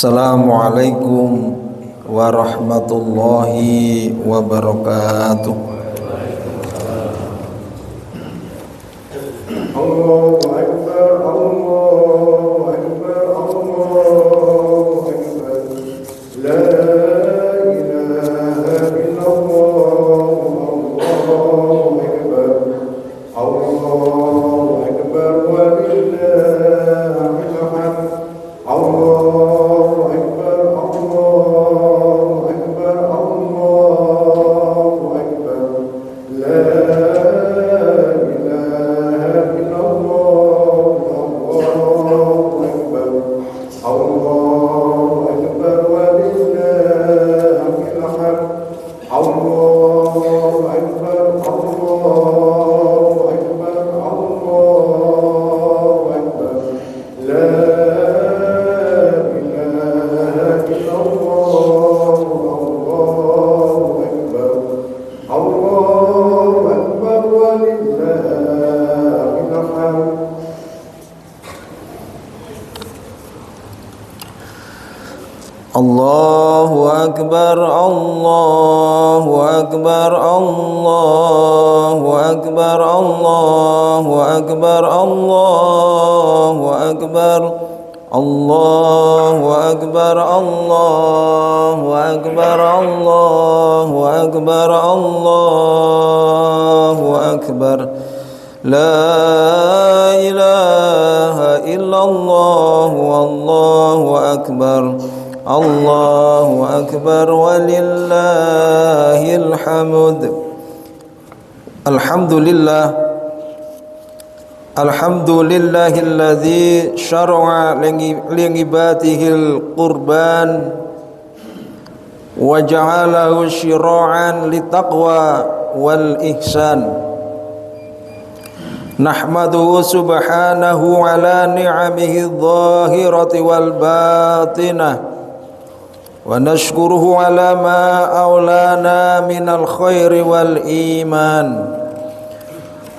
Assalamualaikum warahmatullahi wabarakatuh. Allahu Akbar, Allahu Akbar, Allahu Akbar. La ilaha illallah, Allahu Akbar. Allahu Akbar wa lillahil hamd. Allahu Akbar, Allahu Akbar, Allahu Akbar. La ilaha illallah, Allahu Akbar. Allahu Akbar wa lillahil hamd. Allahu Akbar, Allahu Akbar, Allahu Akbar. La Allahu Akbar, Allahu Akbar, Allahu Akbar, Allahu Akbar, Allahu Akbar, Allahu Akbar, Allahu Akbar, Allahu Akbar, Allahu Akbar. La ilaha illallah, wallahu akbar. Allahu akbar walillahil hamd. Alhamdulillahilladzi syara'a li'ibadihil qurban wa ja'alahu syira'an litaqwa wal ihsan. Nahmaduhu subhanahu ala ni'amihi adh-dhahirati wal batinah wa nashkuruhu ala ma aulana minal khairi wal iman.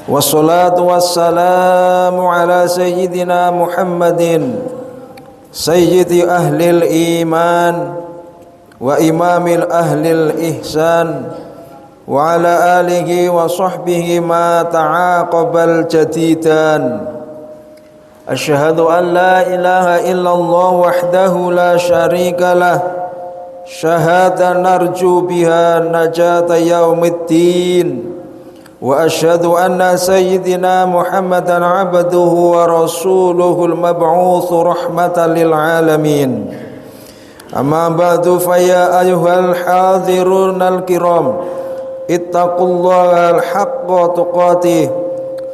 Wassalatu wassalamu ala sayyidina Muhammadin sayyidi ahlil iman wa imamil ahlil ihsan wa ala alihi wa sahbihi ma ta'aqabal jadidan. Asyhadu an la ilaha illallah wahdahu la syarika lah, syahada narju biha najata yaumiddin. Wa asyhadu anna sayyidina Muhammadan abduhu wa rasuluhul mab'utsu rahmatan lil alamin. Amma ba'du fa ya ayyuhal hadirunal kiram, ittaqullaha al-haqqa tuqatih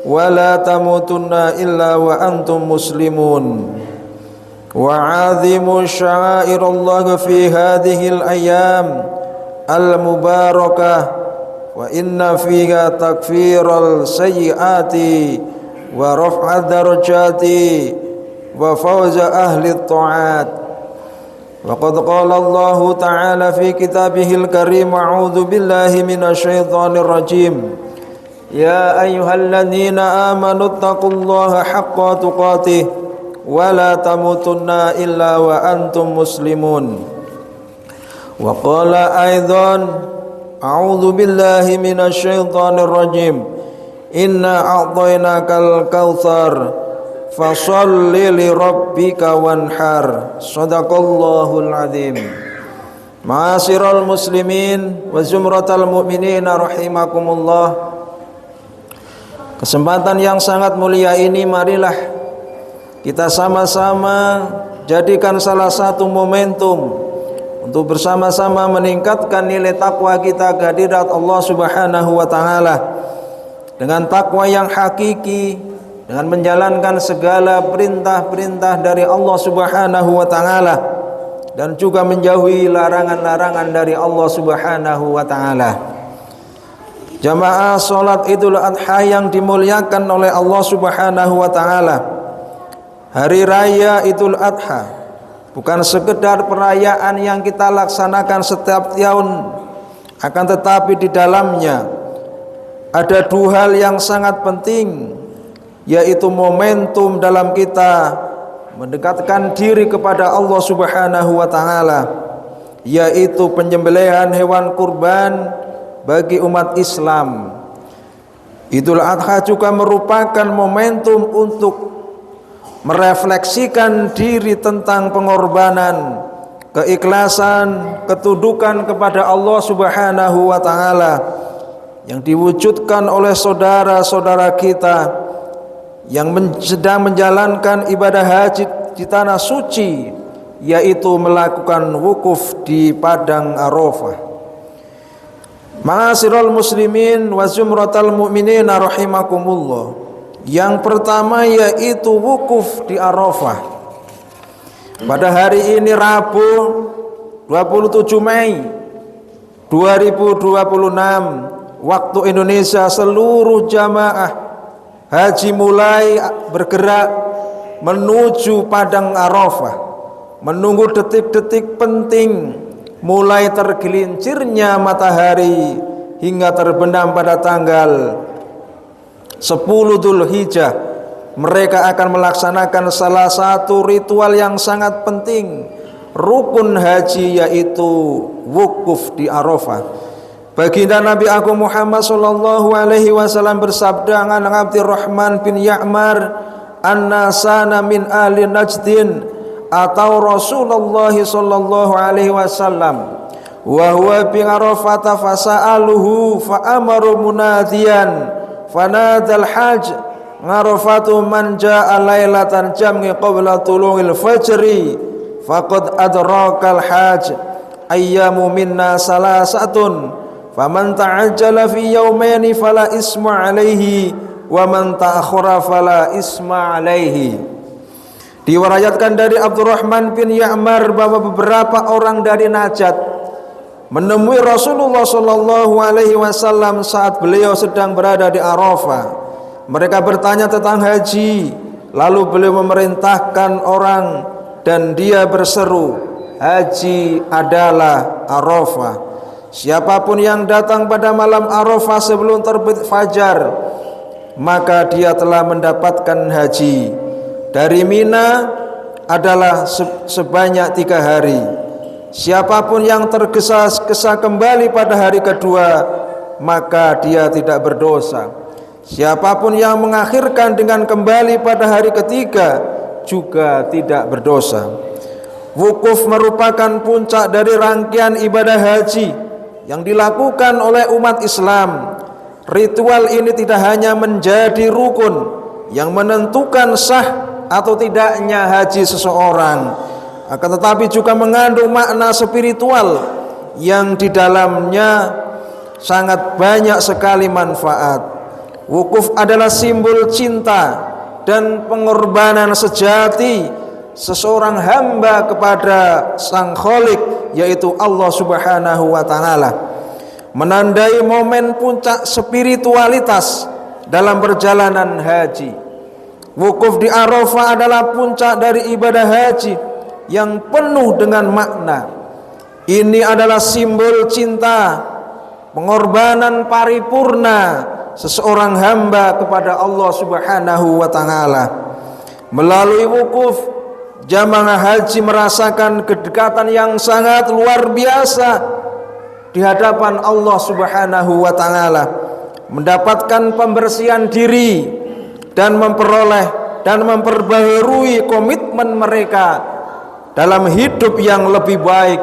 wa la tamutunna illa wa antum muslimun. Wa 'azimu sya'airallahi fi hadhil ayyam al-mubarakah wa inna fiha takfiral sayyiati wa raf'a darajati wa fawza ahli ta'at. Wa qad qala Allah ta'ala fi kitabihil karim, a'udzu billahi minasyaitonir rajim. Ya ayyuhalladzina amanu taqullaha haqqa tuqatih wa la tamutunna illa wa antum muslimun. Wa qala aidan, a'udzu billahi minasyaitonir rajim. Inna a'tainakal kautsar fasholli li rabbika wanhar. Shadaqallahul azim. Ma'asyiral muslimin wa zumratal mu'minina rahimakumullah. Kesempatan yang sangat mulia ini marilah kita sama-sama jadikan salah satu momentum untuk bersama-sama meningkatkan nilai takwa kita ke hadirat Allah Subhanahu wa taala dengan takwa yang hakiki, dengan menjalankan segala perintah-perintah dari Allah Subhanahu wa taala dan juga menjauhi larangan-larangan dari Allah Subhanahu wa taala. Jamaah salat Idul Adha yang dimuliakan oleh Allah Subhanahu wa taala. Hari raya Idul Adha bukan sekedar perayaan yang kita laksanakan setiap tahun, akan tetapi di dalamnya ada dua hal yang sangat penting, yaitu momentum dalam kita mendekatkan diri kepada Allah Subhanahu wa taala, yaitu penyembelihan hewan kurban bagi umat Islam. Idul Adha juga merupakan momentum untuk merefleksikan diri tentang pengorbanan, keikhlasan, ketundukan kepada Allah Subhanahu wa taala yang diwujudkan oleh saudara-saudara kita yang sedang menjalankan ibadah haji di tanah suci, yaitu melakukan wukuf di padang Arafah. Ma'asyiral muslimin wa zumratal mu'minin rahimakumullah. Yang pertama yaitu wukuf di Arafah. Pada hari ini Rabu 27 Mei 2026 waktu Indonesia, seluruh jamaah haji mulai bergerak menuju padang Arafah, menunggu detik-detik penting mulai tergelincirnya matahari hingga terbenam pada tanggal 10 Dzulhijjah. Mereka akan melaksanakan salah satu ritual yang sangat penting, rukun haji, yaitu wukuf di Arafah. Baginda Nabi Agung Muhammad sallallahu alaihi wasallam bersabda an Abdurrahman bin Ya'mar, "Annasana min ahli Najdin atau Rasulullah sallallahu alaihi wasallam wa huwa bi Arafah fasa'aluhu fa amaru munadiyan fanadal hajj Arafatu man jaa lailatan jam'i qabla tulu'il fajri faqad adrakal hajj ayyamu minna salasatun faman ta'ajjala fi yawmaini fala isma alaihi wa man ta'akhkhara fala isma alaihi." Diwayatkan dari Abdurrahman bin Ya'mar bahwa beberapa orang dari Najd menemui Rasulullah sallallahu alaihi wasallam saat beliau sedang berada di Arafah. Mereka bertanya tentang haji, lalu beliau memerintahkan orang dan dia berseru, "Haji adalah Arafah. Siapapun yang datang pada malam Arafah sebelum terbit fajar, maka dia telah mendapatkan haji. Dari Mina adalah sebanyak 3 hari. Siapapun yang tergesa-gesa kembali pada hari kedua, maka dia tidak berdosa. Siapapun yang mengakhirkan dengan kembali pada hari ketiga juga tidak berdosa." Wukuf merupakan puncak dari rangkaian ibadah haji yang dilakukan oleh umat Islam. Ritual ini tidak hanya menjadi rukun yang menentukan sah atau tidaknya haji seseorang, akan tetapi juga mengandung makna spiritual yang di dalamnya sangat banyak sekali manfaat. Wukuf adalah simbol cinta dan pengorbanan sejati seseorang hamba kepada Sang Khalik, yaitu Allah Subhanahu wa taala, menandai momen puncak spiritualitas dalam perjalanan haji. Wukuf di Arafah adalah puncak dari ibadah haji yang penuh dengan makna. Ini adalah simbol cinta, pengorbanan paripurna seseorang hamba kepada Allah Subhanahu wa taala. Melalui wukuf, jamaah haji merasakan kedekatan yang sangat luar biasa di hadapan Allah Subhanahu wa taala, mendapatkan pembersihan diri dan memperoleh dan memperbaharui komitmen mereka dalam hidup yang lebih baik.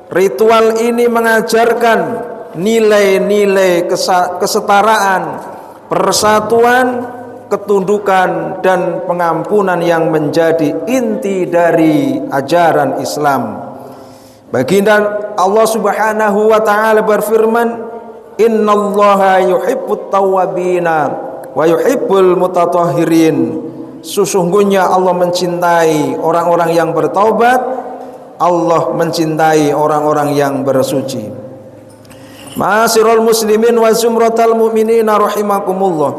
Ritual ini mengajarkan nilai-nilai kesetaraan, persatuan, ketundukan, dan pengampunan yang menjadi inti dari ajaran Islam. Baginda Allah Subhanahu wa taala berfirman, "Innallaha yuhibbut tawwabina wa yuhibbul mutatahhirin." Sesungguhnya Allah mencintai orang-orang yang bertaubat, Allah mencintai orang-orang yang bersuci. Ma'asyiral muslimin wa zumratal mu'minin rahimakumullah.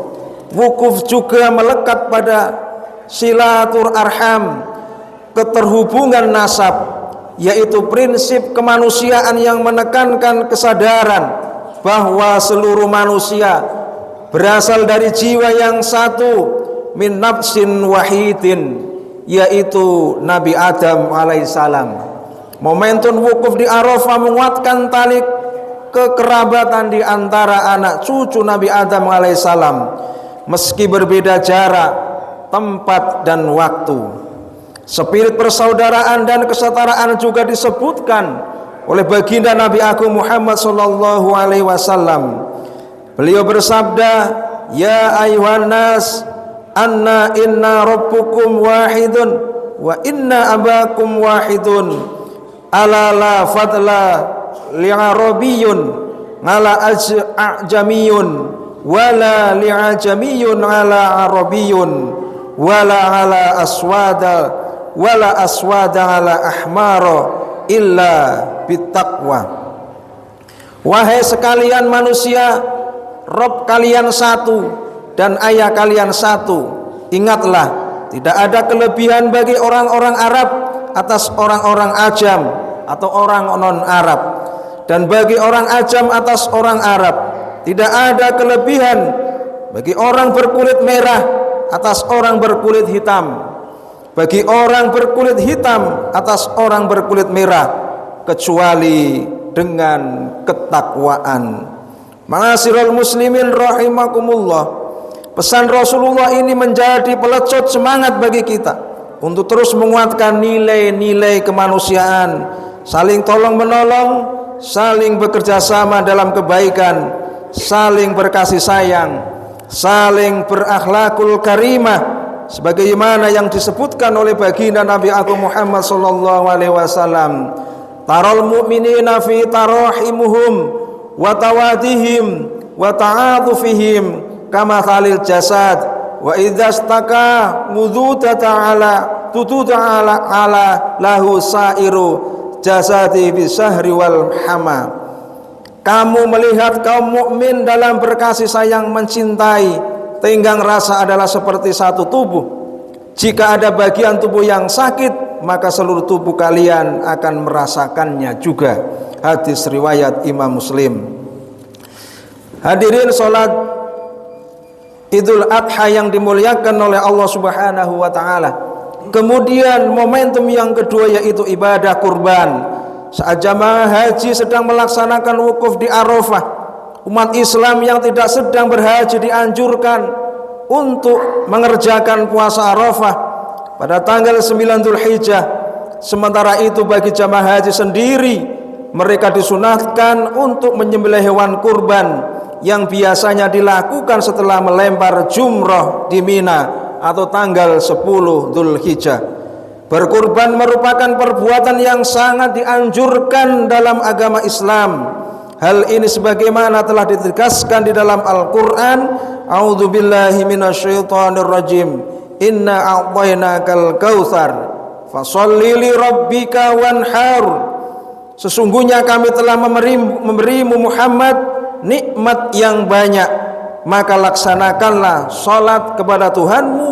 Wukuf juga melekat pada silatur arham, keterhubungan nasab, yaitu prinsip kemanusiaan yang menekankan kesadaran bahwa seluruh manusia berasal dari jiwa yang satu, min nafsin wahidin, yaitu Nabi Adam alaihissalam. Momentum wukuf di Arafah menguatkan tali kekerabatan di antara anak cucu Nabi Adam alaihissalam, meski berbeda jarak, tempat dan waktu. Spirit persaudaraan dan kesetaraan juga disebutkan oleh baginda Nabi Agung Muhammad sallallahu alaihi wasallam. Beliau bersabda, "Ya ayuhan nas, anna inna rabbukum wahidun wa inna abakum wahidun. Ala la fadla li'arabiyyun ala ajamiyun wala li'ajamiyun ala arabiyyun wala ala aswada wala aswada ala ahmara illa bittaqwa." Wahai sekalian manusia, Rob kalian satu dan ayah kalian satu. Ingatlah, tidak ada kelebihan bagi orang-orang Arab atas orang-orang Ajam atau orang non-Arab, dan bagi orang Ajam atas orang Arab. Tidak ada kelebihan bagi orang berkulit merah atas orang berkulit hitam, bagi orang berkulit hitam atas orang berkulit merah, kecuali dengan ketakwaan. Ma'asyiral muslimin rahimakumullah, pesan Rasulullah ini menjadi pelecut semangat bagi kita untuk terus menguatkan nilai-nilai kemanusiaan, saling tolong menolong, saling bekerja sama dalam kebaikan, saling berkasih sayang, saling berakhlakul karimah, sebagaimana yang disebutkan oleh baginda Nabi Agung Muhammad sallallahu alaihi wasallam. Taral mu'minina fi tarahimuhum wa tawadihim wa ta'atufihim kama khalil jasad wa idzastaka muduta ta'ala tututa'ala ala lahu sairu jasadi bisahri wal hama. Kamu melihat kaum mukmin dalam berkasih sayang, mencintai, tenggang rasa adalah seperti satu tubuh. Jika ada bagian tubuh yang sakit, maka seluruh tubuh kalian akan merasakannya juga. Hadis riwayat Imam Muslim. Hadirin salat Idul Adha yang dimuliakan oleh Allah Subhanahu wa taala. Kemudian momentum yang kedua yaitu ibadah kurban. Saat jamaah haji sedang melaksanakan wukuf di Arafah, umat Islam yang tidak sedang berhaji dianjurkan untuk mengerjakan puasa Arafah pada tanggal 9 Dzulhijjah. Sementara itu bagi jamaah haji sendiri, mereka disunahkan untuk menyembelih hewan kurban yang biasanya dilakukan setelah melempar jumrah di Mina atau tanggal 10 Dzulhijjah. Berkurban merupakan perbuatan yang sangat dianjurkan dalam agama Islam. Hal ini sebagaimana telah ditegaskan di dalam Al-Quran, A'udzubillahi minasyaitonirrajim, Inna a'tainakal kautsar fasholli li rabbika wanhar. Sesungguhnya kami telah memberimu Muhammad nikmat yang banyak, maka laksanakanlah salat kepada Tuhanmu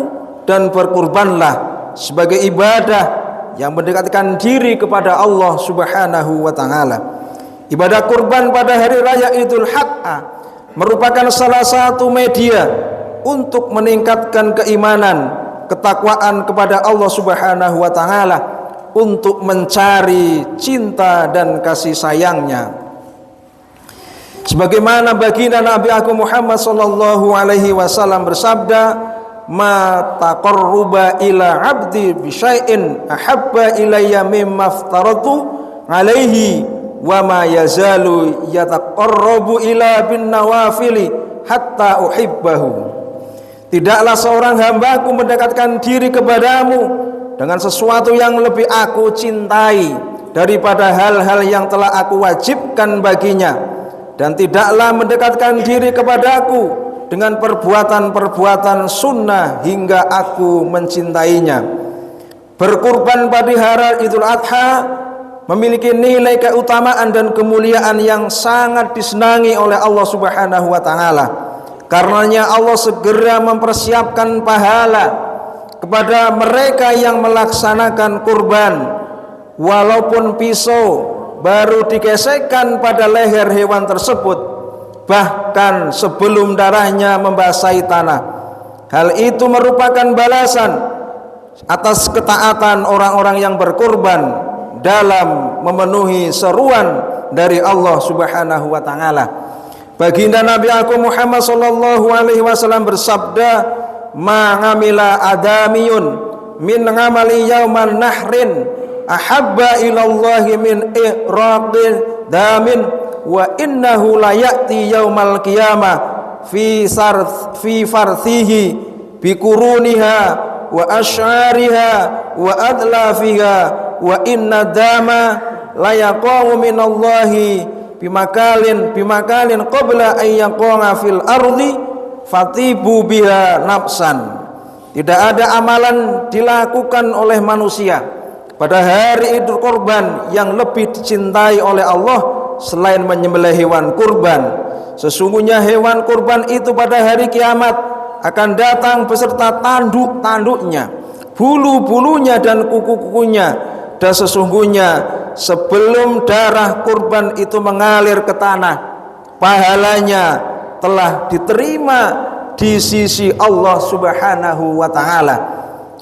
dan berkurbanlah sebagai ibadah yang mendekatkan diri kepada Allah Subhanahu wa taala. Ibadah kurban pada hari raya Idul Adha merupakan salah satu media untuk meningkatkan keimanan, ketakwaan kepada Allah Subhanahu wa taala, untuk mencari cinta dan kasih sayangnya. Sebagaimana baginda Nabi Agung Muhammad sallallahu alaihi wasallam bersabda, "Ma taqarruba ila 'abdi bi syai'in ahabba ilayya mimma aftaratu alaihi wa ma yazalu yataqarrabu ila bin nawafili hatta uhibbahu." Tidaklah seorang hambaku mendekatkan diri kepadamu dengan sesuatu yang lebih aku cintai daripada hal-hal yang telah aku wajibkan baginya, dan tidaklah mendekatkan diri kepadaku dengan perbuatan-perbuatan sunnah hingga aku mencintainya. Berkurban pada hari Idul Adha memiliki nilai keutamaan dan kemuliaan yang sangat disenangi oleh Allah Subhanahu wa taala. Karenanya Allah segera mempersiapkan pahala kepada mereka yang melaksanakan kurban, walaupun pisau baru digesekkan pada leher hewan tersebut, bahkan sebelum darahnya membasahi tanah. Hal itu merupakan balasan atas ketaatan orang-orang yang berkorban dalam memenuhi seruan dari Allah Subhanahu wa taala. Baginda Nabi aku Muhammad sallallahu alaihi wasallam bersabda, "Ma ngamila adamiyun min ngamali yauman nahrin ahabba ilallahi min ihraqil damin wa innahu la ya'ti yaumal qiyamah fi farthihi bikuruniha wa asyariha wa adlafiha wa inna dama la yaqamu minallahi bimakalin qabla an yaqa'a fil ardi fatibu biha nafsan." Tidak ada amalan dilakukan oleh manusia pada hari Idul Kurban yang lebih dicintai oleh Allah selain menyembelih hewan kurban. Sesungguhnya hewan kurban itu pada hari kiamat akan datang beserta tanduk-tanduknya, bulu-bulunya dan kuku-kukunya. Dan sesungguhnya sebelum darah kurban itu mengalir ke tanah, pahalanya telah diterima di sisi Allah Subhanahu wa taala.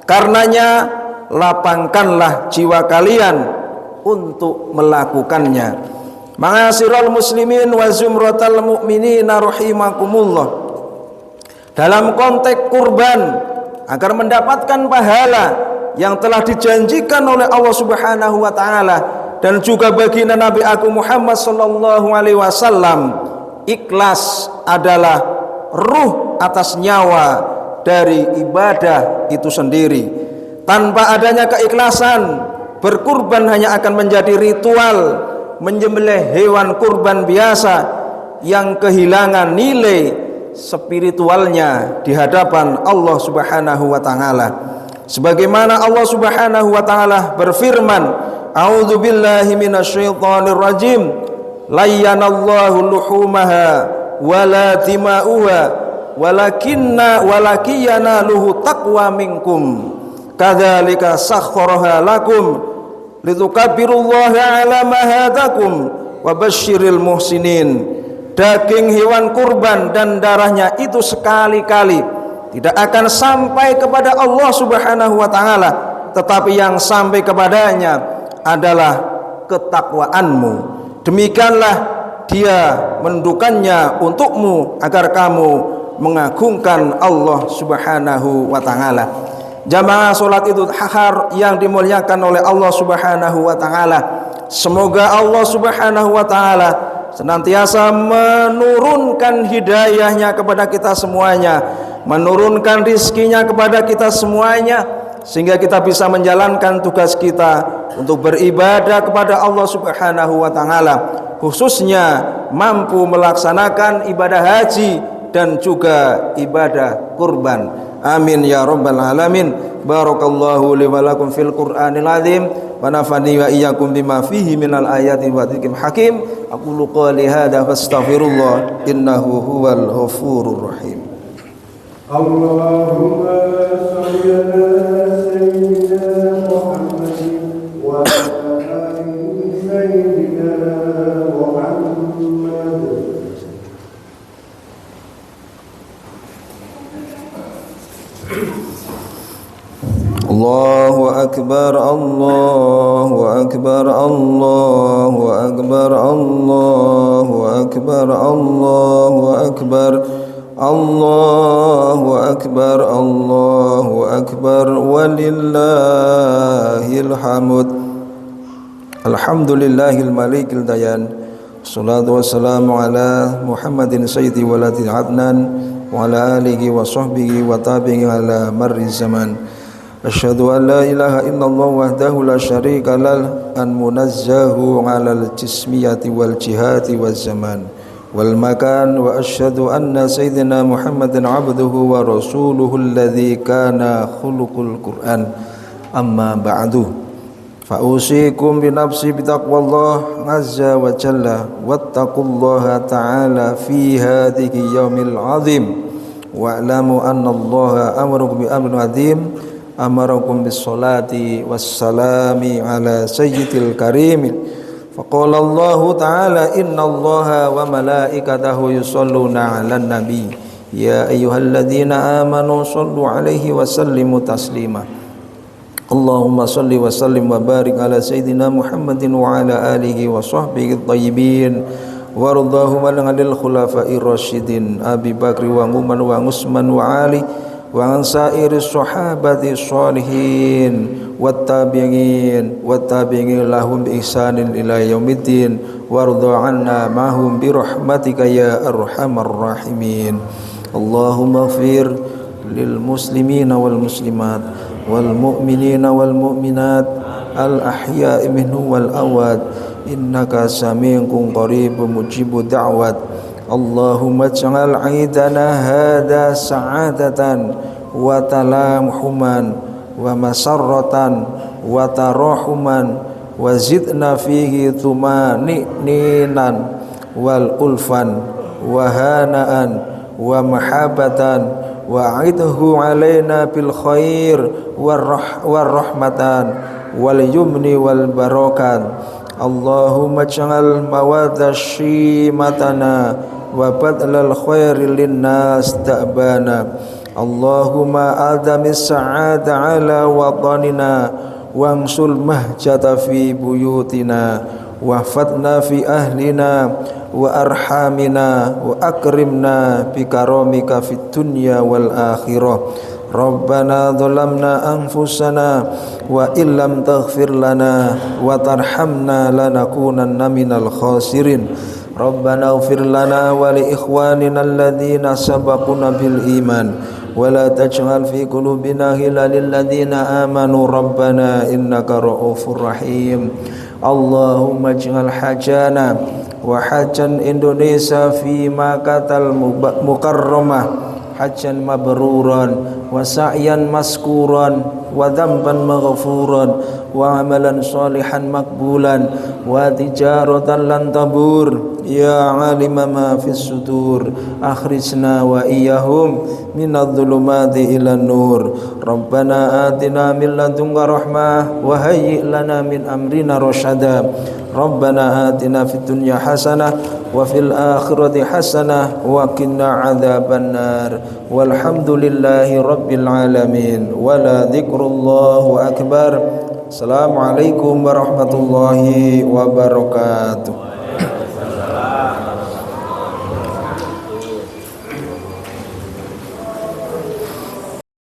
Karenanya lapangkanlah jiwa kalian untuk melakukannya. Ma'asyiral muslimin wa zumratal mu'minina rahimakumullah. Dalam konteks kurban agar mendapatkan pahala yang telah dijanjikan oleh Allah Subhanahu wa taala dan juga baginda Nabi aku Muhammad sallallahu alaihi wasallam, ikhlas adalah ruh atas nyawa dari ibadah itu sendiri. Tanpa adanya keikhlasan, berkurban hanya akan menjadi ritual menyembelih hewan kurban biasa yang kehilangan nilai spiritualnya di hadapan Allah Subhanahu wa taala. Sebagaimana Allah Subhanahu wa taala berfirman, "A'udzubillahi minasyaitonir rajim. Layyanallahu luhumaha wala dima'uha walakiyana luhu taqwa minkum kadzalika sakhkharaha lakum litukabbirullaha ala ma hadakum wa basyiril muhsinin." Daging hewan kurban dan darahnya itu sekali-kali tidak akan sampai kepada Allah Subhanahu wa taala, tetapi yang sampai kepadanya adalah ketakwaanmu. Demikianlah Dia mendukannya untukmu agar kamu mengagungkan Allah Subhanahu wa taala. Jamaah salat Idul Adha yang dimuliakan oleh Allah Subhanahu wa taala, semoga Allah Subhanahu wa taala senantiasa menurunkan hidayahnya kepada kita semuanya, menurunkan rizkinya kepada kita semuanya, sehingga kita bisa menjalankan tugas kita untuk beribadah kepada Allah Subhanahu wa taala, khususnya mampu melaksanakan ibadah haji dan juga ibadah kurban. Amin ya rabbal alamin. Barakallahu li wa lakum fil Qur'anil azim wa nafani wa iyyakum bima fihi minal ayati wa dzikril hakim. Aqulu qali hadza fastaghfirullah innahu huwal ghafurur rahim. Allahumma shalli ala sayyidina Muhammadin wa ala ali sayyidina Muhammad. Allahu akbar, Allahu akbar, Allahu akbar, Allahu akbar, Allahu akbar, Allahu akbar, Allahu akbar, walillahil hamd. Alhamdulillahil malikil dayan. Wassalatu wassalamu ala Muhammadin sayyidi waladil adnan wa ala alihi wa sahbihi wa tabi'i ala marri zaman. Asyhadu an la ilaha illallah wahdahu la syarika lah an munazzahu 'alal jismiyati wal jihati waz zaman wal makan wa asyhadu anna sayyidina Muhammadan 'abduhu wa rasuluhu alladzi kana khuluqul Qur'an. Amma ba'du, fa usikum bi nafsi bi taqwallah azza wa jalla wattaqullaha ta'ala fi hadhihi yaumil 'azim wa'lamu anna allaha amarakum bi amrin 'azim amarakum bis salati wassalami ala sayyidil karim. Faqala Allahu ta'ala innallaha wa malaikatahu yusholluna 'alan nabi ya ayyuhalladzina amanu shallu 'alaihi wa sallimu taslima. Allahumma salli wa sallim wa barik ala sayyidina Muhammadin wa ala alihi wa sahbihi at-tayyibin warḍahum anil khulafa'ir rasyidin Abi Bakri wa Umar wa Utsman wa Ali wa an sa'iris sahabati sholihin wat tabi'in lahum bi ihsanin ila yaumiddin warḍa 'anna ma'hum bi rahmatika ya arhamar rahimin. Allahumma ighfir lil muslimina wal muslimat wal mu'minina wal mu'minat al ahya'i minhum wal amwat innaka sami'un qaribun mujibud da'wat. Allahumma ij'al 'idana hadha sa'adatan wa talamhuman wa masarratan wa tarahuman wa zidna fihi tumani'ninan wal ulfan wa hana'an wa mahabbatan wa'idhu alaina bil khair war rahmatan wal yumni wal barakat. Allahumma ij'al mawadda shimatana wa badlal khairi linnas ta'bana. Allahumma adamis sa'ada ala watanina wangsul mahjata fi buyutina wahfadna fi ahlina wa arhamina wa akrimna bi karamika fid dunya wal akhirah. Rabbana dhalamna anfusana wa illam taghfir lana wa tarhamna lanakunanna minal khasirin. Rabbana ighfir lana wa li ikhwanina alladhina sabaquna bil iman wa la taj'al fi qulubina ghillan lil ladzina amanu rabbana innaka ra'ufur rahim. Allahumma ij'al hajana wa hajan Indonesia fi Makkatal Mukarramah hajjan mabruran wa sa'yan maskuran wa dhanban maghfuran wa amalan salihan makbulan wa tijaratan lan tabur ya alima ma fis sudur akhrijna wa iyyahum minadh-dhulumati ilan nur. Rabbana atina min ladunka rahmah wa hayyi' lana min amrina rasyada. Rabbana atina fid dunya hasanah wa fil akhirati hasanah wa qina adzabannar. Walhamdulillahi rabbil alamin. Wala dzikrullahu akbar. Assalamualaikum warahmatullahi wabarakatuh.